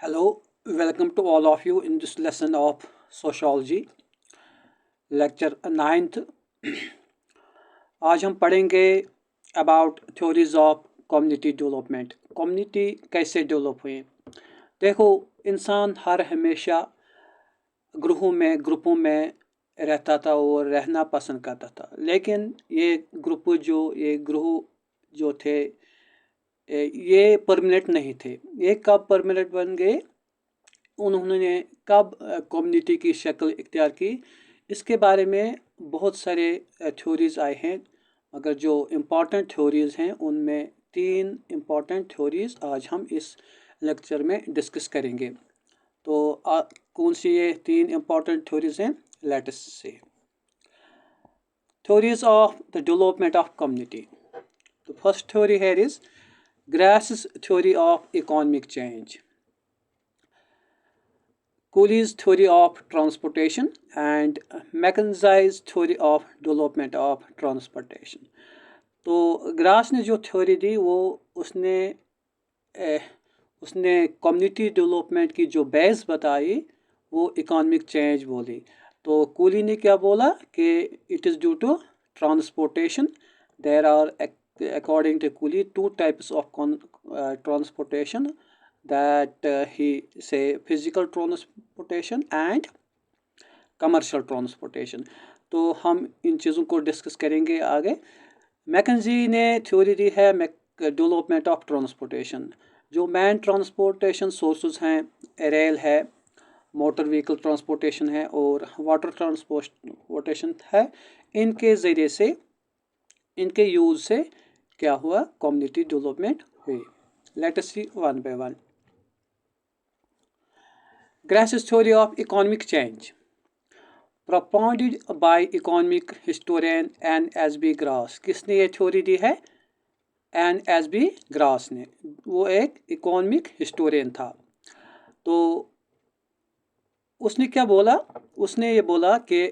Hello, welcome to all of you in this lesson of sociology, lecture 9th. आज हम पढ़ेंगे about theories of community development. Community कैसे develop हुए। देखो, इंसान हर हमेशा ग्रुपों में रहता था और रहना पसंद करता था, लेकिन ये ग्रुप जो थे ये परमानेंट नहीं थे। ये कब परमानेंट बन गए, उन्होंने कब कम्युनिटी की शक्ल इख्तियार की, इसके बारे में बहुत सारे थ्योरीज आए हैं। मगर जो इम्पॉर्टेंट थ्योरीज हैं उनमें 3 इम्पॉर्टेंट थ्योरीज आज हम इस लेक्चर में डिस्कस करेंगे। तो कौन सी ये 3 इम्पॉर्टेंट थ्योरीज हैं, let us see. Theories of the development of community. The first theory here is Gras's theory of economic change, Cooley's theory of transportation and Mackenzie's theory of development of transportation। तो grass ने जो theory दी वो उसने community development की जो base बताई वो economic change बोली। तो कूली ने क्या बोला कि it is due to transportation. There are according to Cooley 2 types of transportation, that he say physical transportation and commercial transportation। तो हम इन चीज़ों को डिस्कस करेंगे आगे। मैकेंजी ने थ्योरी दी है डेवलपमेंट ऑफ ट्रांसपोर्टेशन। जो मैन ट्रांसपोर्टेशन सोर्सेज हैं, रेल है, मोटर व्हीकल ट्रांसपोर्टेशन है और वाटर ट्रांसपोर्टेशन है, इनके ज़रिए से, इनके यूज़ से क्या हुआ, कम्युनिटी डेवलपमेंट हुई। Let us see one by one. Grass's theory of economic change, propounded by economic historian N.S.B. Grass। किसने ये थ्योरी दी है? N.S.B. Grass ने। वो एक इकोनॉमिक हिस्टोरियन था। तो उसने क्या बोला? उसने ये बोला कि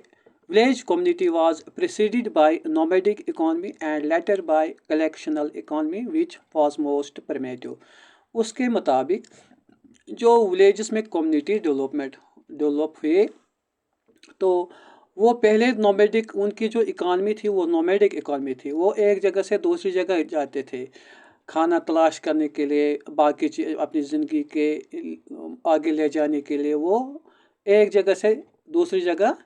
village community was preceded by nomadic economy and later by collectional economy which was most primitive। उसके मुताबिक जो विलेजेस में कम्युनिटी डेवलप हुए, तो वो पहले नोमैडिक, उनकी जो इकॉनमी थी वो नोमैडिक इकॉनमी थी। वो एक जगह से दूसरी जगह जाते थे खाना तलाश करने के लिए, बाकी अपनी ज़िंदगी के आगे ले जाने के लिए वो एक जगह से दूसरी जगह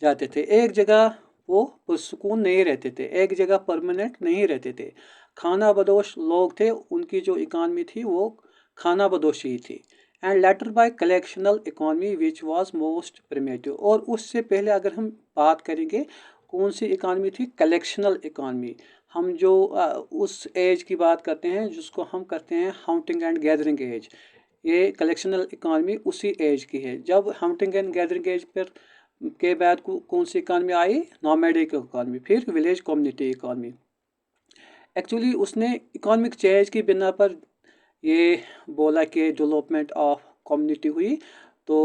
जाते थे। एक जगह वो पुरसुकून नहीं रहते थे, एक जगह परमानेंट नहीं रहते थे। खाना बदोश लोग थे, उनकी जो इकॉनमी थी वो खाना बदोशी थी। And later by collectional economy which was most primitive. और उससे पहले अगर हम बात करेंगे कौन सी इकॉनमी थी, कलेक्शनल इकॉनमी। हम जो उस एज की बात करते हैं जिसको हम करते हैं हंटिंग एंड गैदरिंग एज, ये कलेक्शनल इकॉनमी उसी एज की है। जब hunting and gathering as per के बाद कौन सी इकॉनमी आई, नॉमैडिक इकॉनमी, फिर विलेज कम्युनिटी इकॉनमी। एक्चुअली उसने इकोनॉमिक चेंज की बिना पर ये बोला कि डेवलपमेंट ऑफ कम्युनिटी हुई। तो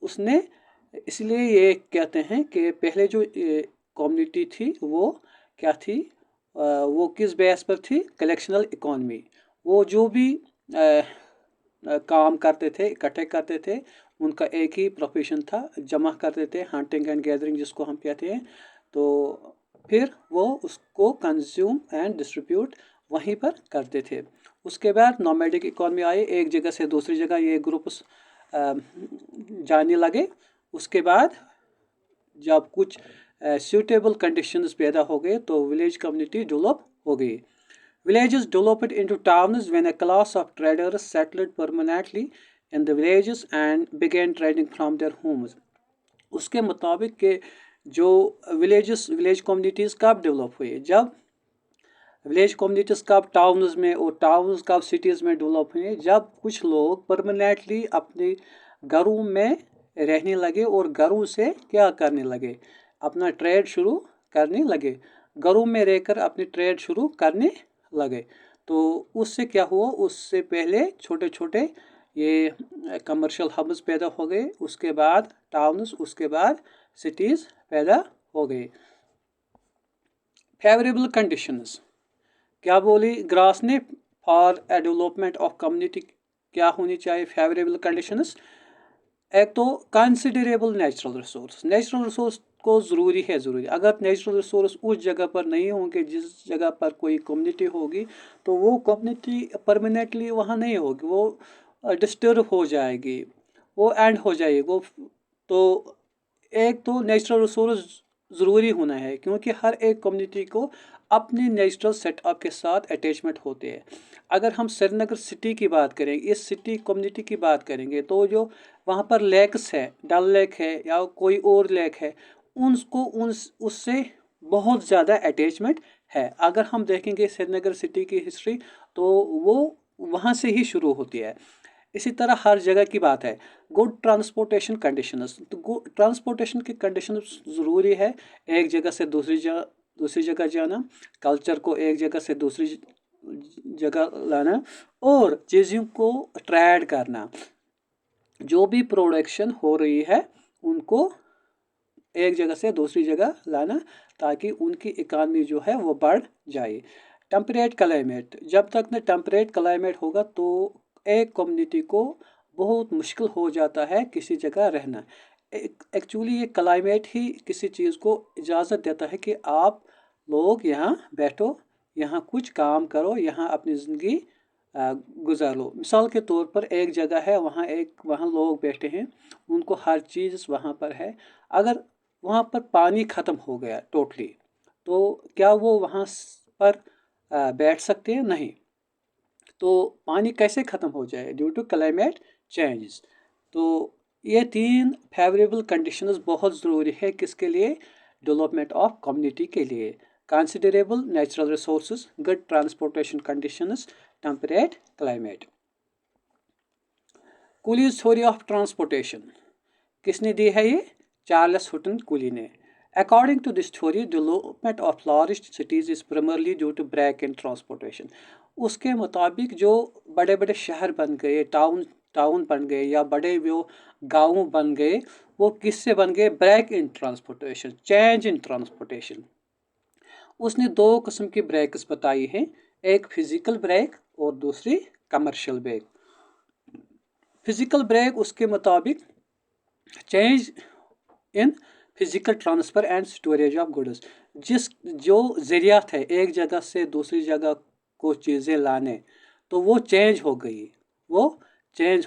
उसने इसलिए ये कहते हैं कि पहले जो कम्युनिटी थी वो क्या थी, वो किस बेस पर थी, कलेक्शनल इकॉनमी। वो जो भी काम करते थे, इकट्ठे करते थे, उनका एक ही प्रोफेशन था, जमा करते थे, हंटिंग एंड गैदरिंग जिसको हम कहते हैं। तो फिर वो उसको कंज्यूम एंड डिस्ट्रीब्यूट वहीं पर करते थे। उसके बाद नोमैडिक इकॉनमी आई, एक जगह से दूसरी जगह ये ग्रुप्स जाने लगे। उसके बाद जब कुछ सूटेबल कंडीशंस पैदा हो गए तो विलेज कम्युनिटी डेवलप हो गई। Villages developed into towns when a class of traders settled permanently in the villages and began trading from their homes। उसके मुताबिक कि जो विलेज कम्युनिटीज़ कब डेवलप हुए, जब विलेज कम्युनिटीज़ कब टाउन्स में और टाउन्स कब सिटीज़ में डेवलप हुए, जब कुछ लोग परमानेंटली अपने घरों में रहने लगे और घरों से क्या करने लगे, अपना ट्रेड शुरू करने लगे, घरों में रहकर अपनी ट्रेड शुरू करने लगे। तो उससे क्या हुआ, उससे पहले छोटे छोटे ये कमर्शियल हब्स पैदा हो गए, उसके बाद टाउन्स, उसके बाद सिटीज़ पैदा हो गए। फेवरेबल कंडीशंस क्या बोली ग्रास ने for a development of community क्या होनी चाहिए फेवरेबल कंडीशंस? एक तो कंसिडरेबल नेचुरल रिसोर्स को ज़रूरी। अगर नेचुरल रिसोर्स उस जगह पर नहीं होंगे जिस जगह पर कोई कम्युनिटी होगी, तो वो कम्युनिटी परमानेंटली वहाँ नहीं होगी, वो डिस्टर्ब हो जाएगी, वो एंड हो जाएगी वो। तो एक तो नेचुरल रिसोर्स ज़रूरी होना है, क्योंकि हर एक कम्युनिटी को अपने नेचुरल सेटअप के साथ अटैचमेंट होते हैं। अगर हम श्रीनगर सिटी की बात करें, इस सिटी कम्युनिटी की बात करेंगे, तो जो वहाँ पर लेक्स है, डल लेक है या कोई और लेक है, उनको उससे बहुत ज़्यादा अटैचमेंट है। अगर हम देखेंगे श्रीनगर सिटी की हिस्ट्री, तो वो वहाँ से ही शुरू होती है। इसी तरह हर जगह की बात है। गुड ट्रांसपोर्टेशन कंडीशंस, तो गुड ट्रांसपोर्टेशन की कंडीशन ज़रूरी है। एक जगह से दूसरी जगह जाना, कल्चर को एक जगह से दूसरी जगह लाना, और चीज़ों को ट्रेड करना। जो भी प्रोडक्शन हो रही है उनको एक जगह से दूसरी जगह लाना, ताकि उनकी इकानमी जो है वो बढ़ जाए। टेम्परेट क्लाइमेट, जब तक न टेम्परेट क्लाइमेट होगा तो एक कम्युनिटी को बहुत मुश्किल हो जाता है किसी जगह रहना। एक्चुअली ये क्लाइमेट ही किसी चीज़ को इजाज़त देता है कि आप लोग यहाँ बैठो, यहाँ कुछ काम करो, यहाँ अपनी ज़िंदगी गुजार लो। मिसाल के तौर पर एक जगह है, वहाँ लोग बैठे हैं, उनको हर चीज़ वहाँ पर है। अगर वहाँ पर पानी ख़त्म हो गया टोटली, तो क्या वो वहाँ पर बैठ सकते हैं? नहीं। तो पानी कैसे ख़त्म हो जाए? Due to climate change. तो ये 3 फेवरेबल कंडीशंस बहुत ज़रूरी है किसके लिए? डेवलपमेंट ऑफ कम्युनिटी के लिए। Considerable natural resources, good transportation conditions, temperate climate. Coolidge theory of transportation किसने दी है ये? चार्ल्स हुटन कूली ने। According to this theory, development of large cities is primarily due to break in transportation. उसके मुताबिक जो बड़े बड़े शहर बन गए, टाउन बन गए, या बड़े वो गांव बन गए, वो किससे बन गए? Break in transportation, change in transportation. उसने 2 किस्म की ब्रेक्स बताई हैं, एक फिजिकल ब्रेक और दूसरी कमर्शियल ब्रेक। फिजिकल ब्रेक उसके मुताबिक change in physical transfer and storage of goods, जो ज़रिया थे एक जगह से दूसरी जगह को चीज़ें लाने, तो वो चेंज हो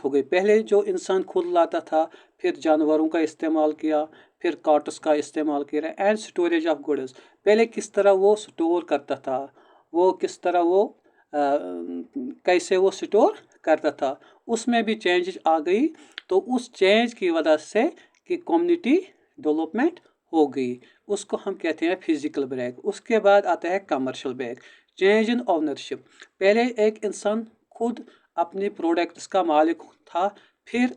गई। पहले जो इंसान खुद लाता था, फिर जानवरों का इस्तेमाल किया, फिर कार्ट्स का इस्तेमाल किया। एंड स्टोरेज ऑफ गुड्स, पहले किस तरह वो स्टोर करता था, वो किस तरह वो कैसे वो स्टोर करता था, उसमें भी चेंज आ गई। तो उस चेंज की वजह से कि कम्युनिटी डेवलपमेंट हो गई, उसको हम कहते हैं फिजिकल ब्रेक। उसके बाद आता है commercial break, change in ownership. पहले एक इंसान खुद अपने प्रोडक्ट्स का मालिक था, फिर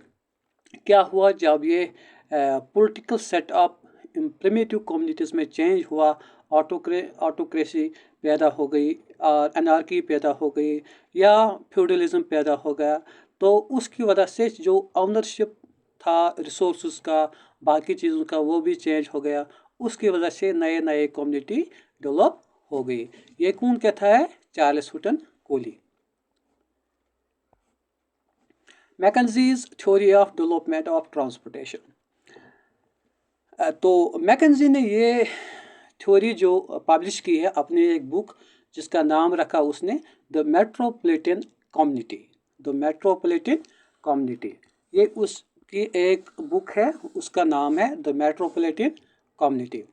क्या हुआ जब ये पॉलिटिकल सेटअप प्रिमिटिव कम्युनिटीज़ में चेंज हुआ, ऑटोक्रेसी पैदा हो गई और अनार्की पैदा हो गई, या फ्यूडलिज्म पैदा हो गया। तो उसकी वजह से जो ओनरशिप था रिसोर्स का, बाकी चीज़ों का, वो भी चेंज हो गया। उसकी वजह से नए नए कम्युनिटी डेवलप हो गई। ये कौन कहता है? Charles Horton Cooley. McKenzie's theory of development of transportation. तो मैकेंजी ने ये थ्योरी जो पब्लिश की है अपनी एक बुक, जिसका नाम रखा उसने द मेट्रोपॉलिटन कम्युनिटी। ये उसकी एक बुक है, उसका नाम है the metropolitan community.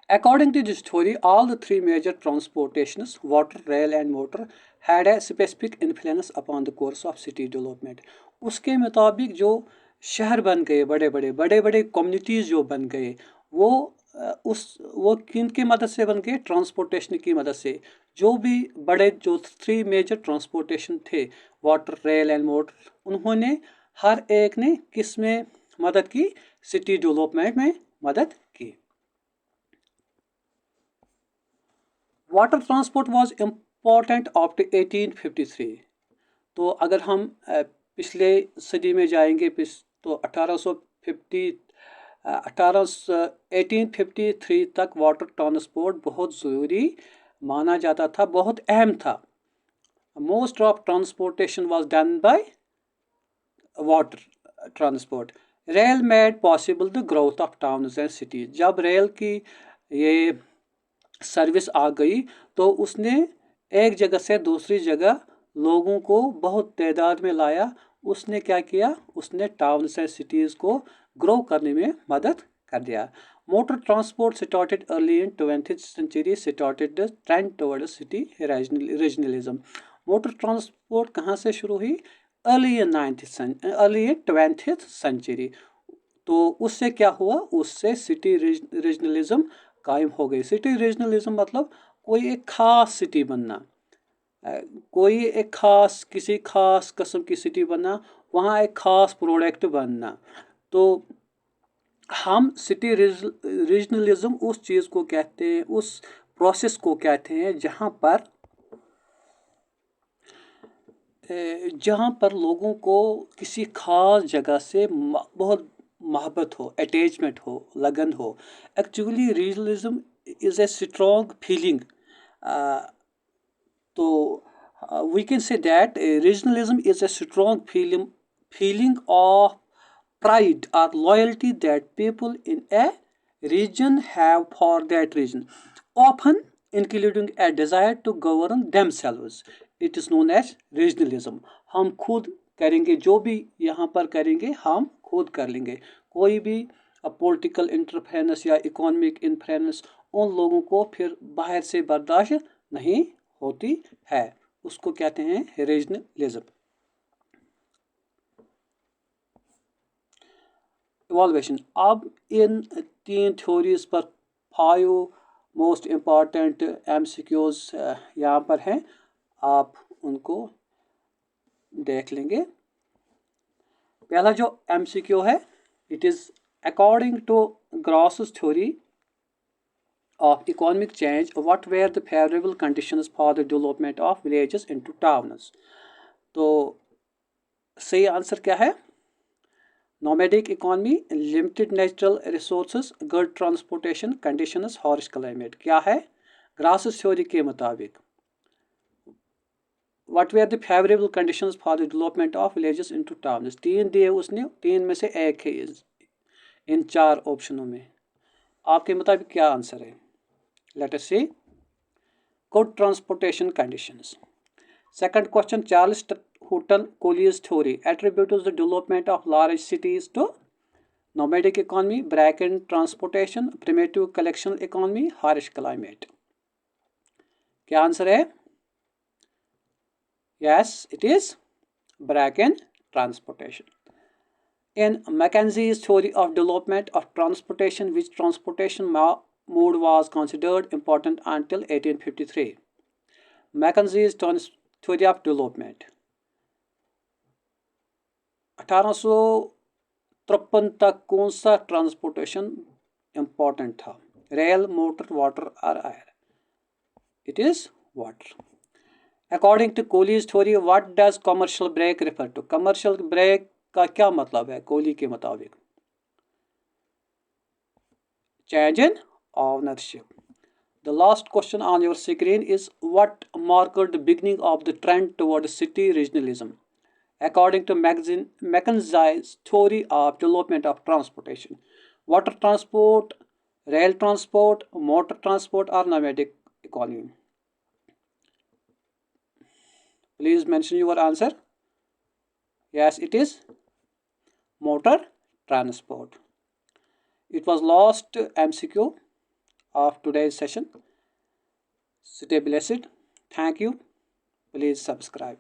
According to this theory, all the 3 major transportations, water, rail and motor, had a specific influence upon the course of city development. उसके मुताबिक जो शहर बन गए, बड़े बड़े कम्युनिटीज़ जो बन गए, वो किन की मदद से बन गए? ट्रांसपोर्टेशन की मदद से। जो भी जो 3 मेजर ट्रांसपोर्टेशन थे, वाटर, रेल एंड मोटर, उन्होंने हर एक ने किस में मदद की? सिटी डेवलपमेंट में मदद की। Water transport was important after 1853। तो अगर हम पिछले सदी में जाएंगे, तो 1853 तक वाटर ट्रांसपोर्ट बहुत ज़रूरी माना जाता था, बहुत अहम था। Most of transportation was done by water transport. Rail made possible the growth of towns and cities. जब रेल की ये सर्विस आ गई तो उसने एक जगह से दूसरी जगह लोगों को बहुत तादाद में लाया. उसने क्या किया, उसने टाउन्स एंड सिटीज़ को ग्रो करने में मदद कर दिया. Motor transport started early in 20th century, started the trend toward city regionalism. Motor transport कहाँ से शुरू हुई? Early 20th century. तो उससे क्या हुआ, उससे सिटी रीजनलिज्म कायम हो गई. सिटी रीजनलिज्म मतलब कोई एक खास सिटी बनना, कोई एक खास किसी खास किस्म की सिटी बनना, वहाँ एक खास प्रोडक्ट बनना. तो हम सिटी रीजनलिज्म उस चीज़ को कहते हैं, उस प्रोसेस को कहते हैं जहाँ पर लोगों को किसी खास जगह से बहुत मोहब्बत हो, अटैचमेंट हो, लगन हो. Actually regionalism is a strong feeling. तो we can say that regionalism is a strong feeling of pride or loyalty that people in a region have for that region, often including a desire to govern themselves. It is known as regionalism. हम खुद करेंगे, जो भी यहाँ पर करेंगे हम खुद कर लेंगे. कोई भी पॉलिटिकल इंटरफेरेंस या इकोनॉमिक इंटरफेरेंस उन लोगों को फिर बाहर से बर्दाश्त नहीं होती है. उसको कहते हैं रीजनलिज्म. इवॉल्वेशन. अब इन 3 थ्योरीज पर 5 मोस्ट इम्पॉर्टेंट MCQs यहाँ पर हैं, आप उनको देख लेंगे. पहला जो MCQ है, it is according to Gross's theory of economic change, what were the favorable conditions for the development of villages into towns? तो सही आंसर क्या है? nomadic economy, limited natural resources, good transportation conditions, harsh climate. क्या है ग्रासस theory के मुताबिक? what were the favorable conditions for the development of villages into towns? 3 दिए उसने, 3 में से एक है इन 4 ऑप्शनों में. आपके मुताबिक क्या आंसर है? Let us see. Good transportation conditions. Second question, Charles Hutton Collier's theory attributes the development of large cities to nomadic economy, bracken transportation, primitive collection economy, harsh climate. क्या आंसर है? Yes, it is bracken transportation. In Mackenzie's theory of development of transportation, which transportation mode was considered important until 1853. Mackenzie's theory of development. 1853 तक कौन सा transportation important था? Rail, motor, water और air? It is water. According to Cooley's theory, what does commercial break refer to? Commercial break का क्या मतलब है Cooley के मुताबिक? Change in ownership. The last question on your screen is, what marked the beginning of the trend toward city regionalism? According to Mackenzie's theory of development of transportation, water transport, rail transport, motor transport or nomadic economy? Please mention your answer. Yes, it is motor transport. It was last MCQ of today's session. Stay blessed. Thank you. Please subscribe.